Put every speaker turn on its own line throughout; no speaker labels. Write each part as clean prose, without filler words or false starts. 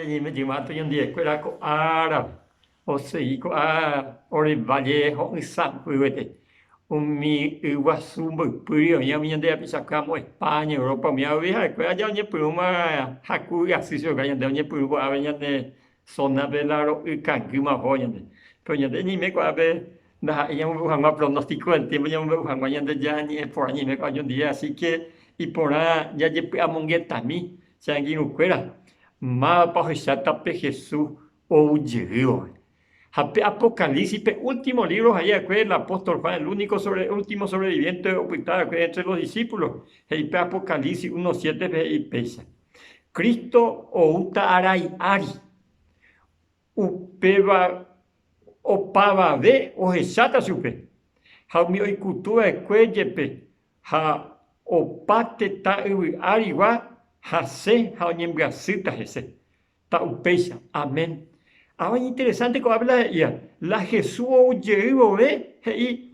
y me llamato y un día escuela con árabe. O sea, con ore vallejo y san fuete. Un mi iguazú muy purio, ya mi ande a pisacamo España, Europa, mi avija, escuela ya ni puma, haku así se oye, de ni puma, aveña de zona velaro y canguma joyande. Pero ya de ni me cuabe, ya me buscan más pronóstico del tiempo, ya me buscan mañana ya ni por allí me cayó un día, así que, y por ahí ya llegué a mongueta mi, se han ido fuera. Ma pa pe Jesús o llegó. Apocalipsis, último libro, allá fue el apóstol Juan, el último sobreviviente ocultado entre los discípulos. El Apocalipsis 1:7 y pesa. Cristo o uta arai ari. Upeva opava ve o resata supe. Ha mi oikutua e cuellepe. Ha opate ta ariwa. Ha se ha onyembrasita ese. Ta upesa. Amén. Ahora es interesante que habla de ella. La Jesús oyeó ve y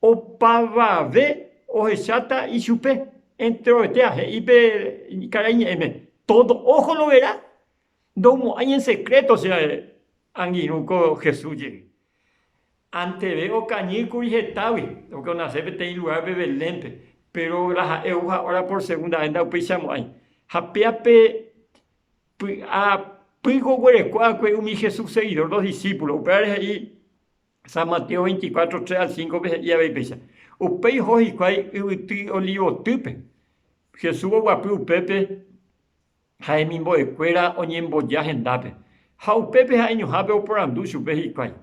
opava ve o resata y supe. Entre otea y pe caraña eme. Todo ojo lo verá. Domo hay en secreto, o sea, anginuco Jesús llegue. Ante veo cañico y getawi, lo que nace en lugar de Belén, pero las euja ahora por segunda vez da pisamos ahí. Japeape a pico huerecua que un Jesús seguidor, los discípulos, pero ahí San Mateo 24, 3 al 5 y a veces. Upei hoy cuai uti olivo tupe. Jesús guapu pepe Jaime Boecuera Oñembo Yajendape. Jau Pepe Jaime Jabe Oporandu Chupejiquai.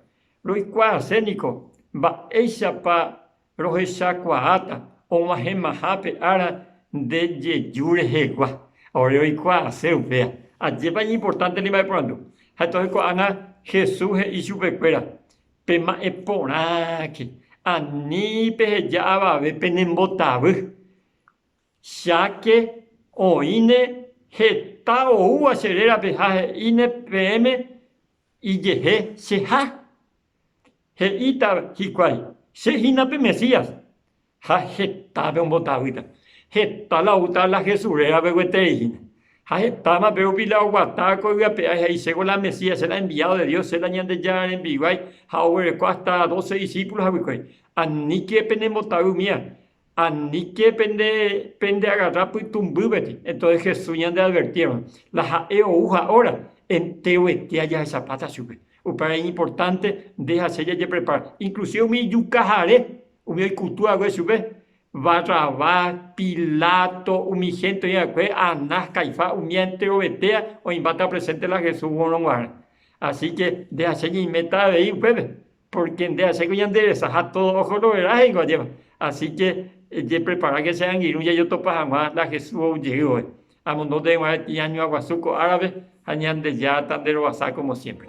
Roiqua Cénico, Ba Eishapa Rojechaquaata, ou uma Remahape Ara de Yejure Regua. Roiqua Seupea. A Jepa é importante ele vai porando. Então, Ana Jesus e Chupecuera. Pema Eporaque. Ani Pejava, Penembotabu. Chaque Oine. Geta o acelera pejaje INPM y yeje seja. Geita hikwai. Sejina pe Mesías. Ja geta pe un botavita. Geta la uta la Jesurera pe hueteijina. Ja geta ma pe upila guataco y apeaje y según la Mesías, el enviado de Dios, el añade ya en Biguay, ja hueco hasta 12 discípulos a Biguay. Anique penemotavu mía. Anique pende agarrar pues tumbúbeti. Entonces Jesús ya le advirtieron. La uja ahora en teoetía ya esa pata sube. Para es importante dejarse ya preparar. Inclusive mi yucajare, mi cultura que sube. Barrabás, Pilato, mi gente ya que Anás, Caifás, mi enteoetea o invata presente la Jesús bueno. Así que déjase y meta de ahí, pues. Porque déjase que ya endereza todo ojo lo verás en Guayama. Así que de preparar que sean iruya yo topa jamás la Jesús llegó. A mundo de año aguazuco árabe, añade ya tandero basá como siempre.